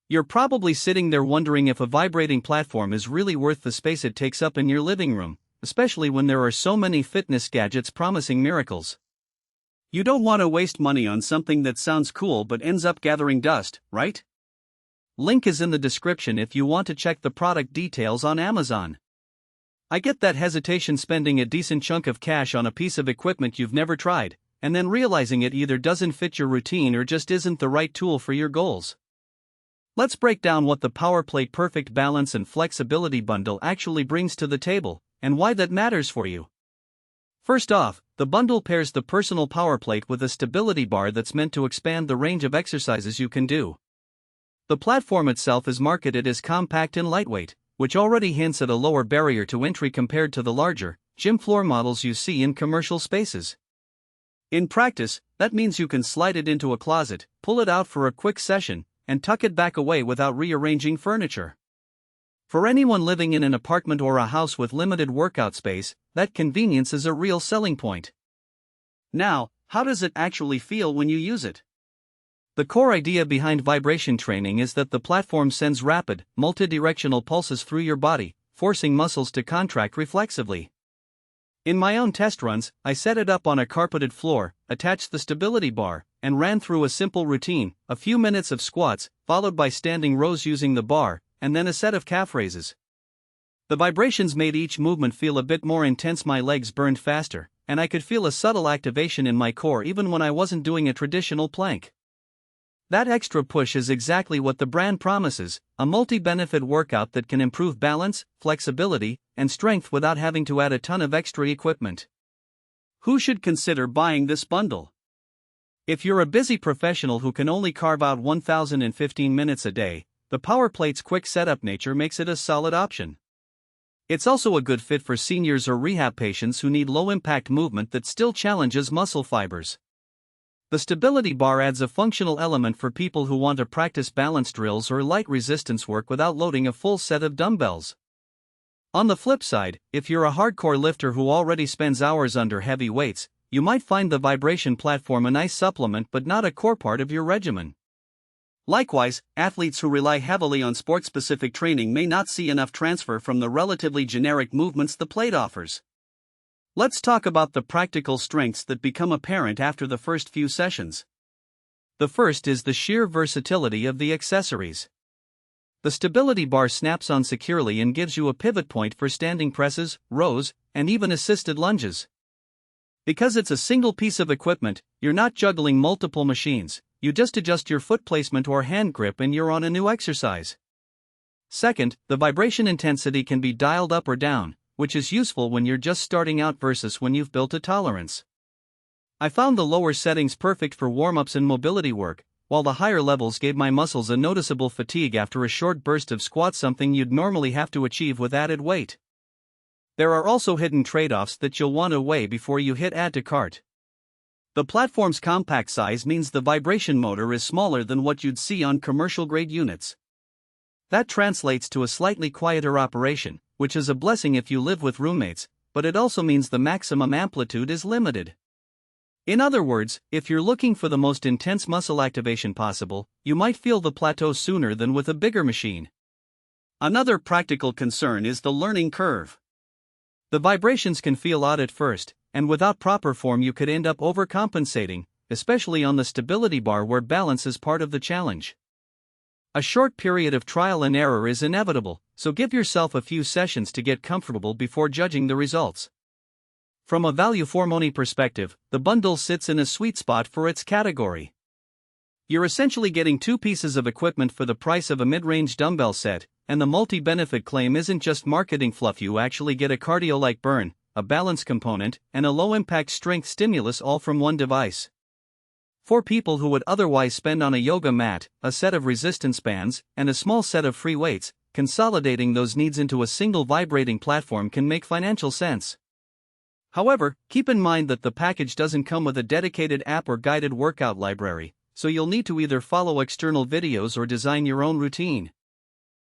You're probably sitting there wondering if a vibrating platform is really worth the space it takes up in your living room, especially when there are so many fitness gadgets promising miracles. You don't want to waste money on something that sounds cool but ends up gathering dust, right? Link is in the description if you want to check the product details on Amazon. I get that hesitation spending a decent chunk of cash on a piece of equipment you've never tried, and then realizing it either doesn't fit your routine or just isn't the right tool for your goals. Let's break down what the PowerPlate Perfect Balance and Flexibility Bundle actually brings to the table, and why that matters for you. First off, the bundle pairs the personal PowerPlate with a stability bar that's meant to expand the range of exercises you can do. The platform itself is marketed as compact and lightweight, which already hints at a lower barrier to entry compared to the larger, gym floor models you see in commercial spaces. In practice, that means you can slide it into a closet, pull it out for a quick session, and tuck it back away without rearranging furniture. For anyone living in an apartment or a house with limited workout space, that convenience is a real selling point. Now, how does it actually feel when you use it? The core idea behind vibration training is that the platform sends rapid, multidirectional pulses through your body, forcing muscles to contract reflexively. In my own test runs, I set it up on a carpeted floor, attached the stability bar, and ran through a simple routine, a few minutes of squats, followed by standing rows using the bar, and then a set of calf raises. The vibrations made each movement feel a bit more intense, my legs burned faster, and I could feel a subtle activation in my core even when I wasn't doing a traditional plank. That extra push is exactly what the brand promises, a multi-benefit workout that can improve balance, flexibility, and strength without having to add a ton of extra equipment. Who should consider buying this bundle? If you're a busy professional who can only carve out 1,015 minutes a day, the PowerPlate's quick setup nature makes it a solid option. It's also a good fit for seniors or rehab patients who need low-impact movement that still challenges muscle fibers. The stability bar adds a functional element for people who want to practice balance drills or light resistance work without loading a full set of dumbbells. On the flip side, if you're a hardcore lifter who already spends hours under heavy weights, you might find the vibration platform a nice supplement but not a core part of your regimen. Likewise, athletes who rely heavily on sport-specific training may not see enough transfer from the relatively generic movements the plate offers. Let's talk about the practical strengths that become apparent after the first few sessions. The first is the sheer versatility of the accessories. The stability bar snaps on securely and gives you a pivot point for standing presses, rows, and even assisted lunges. Because it's a single piece of equipment, you're not juggling multiple machines, you just adjust your foot placement or hand grip and you're on a new exercise. Second, the vibration intensity can be dialed up or down, which is useful when you're just starting out versus when you've built a tolerance. I found the lower settings perfect for warm-ups and mobility work, while the higher levels gave my muscles a noticeable fatigue after a short burst of squat, something you'd normally have to achieve with added weight. There are also hidden trade-offs that you'll want to weigh before you hit add to cart. The platform's compact size means the vibration motor is smaller than what you'd see on commercial-grade units. That translates to a slightly quieter operation, which is a blessing if you live with roommates, but it also means the maximum amplitude is limited. In other words, if you're looking for the most intense muscle activation possible, you might feel the plateau sooner than with a bigger machine. Another practical concern is the learning curve. The vibrations can feel odd at first, and without proper form you could end up overcompensating, especially on the stability bar where balance is part of the challenge. A short period of trial and error is inevitable, so give yourself a few sessions to get comfortable before judging the results. From a value for money perspective, the bundle sits in a sweet spot for its category. You're essentially getting two pieces of equipment for the price of a mid-range dumbbell set, and the multi-benefit claim isn't just marketing fluff. You actually get a cardio-like burn, a balance component, and a low-impact strength stimulus all from one device. For people who would otherwise spend on a yoga mat, a set of resistance bands, and a small set of free weights, consolidating those needs into a single vibrating platform can make financial sense. However, keep in mind that the package doesn't come with a dedicated app or guided workout library, so you'll need to either follow external videos or design your own routine.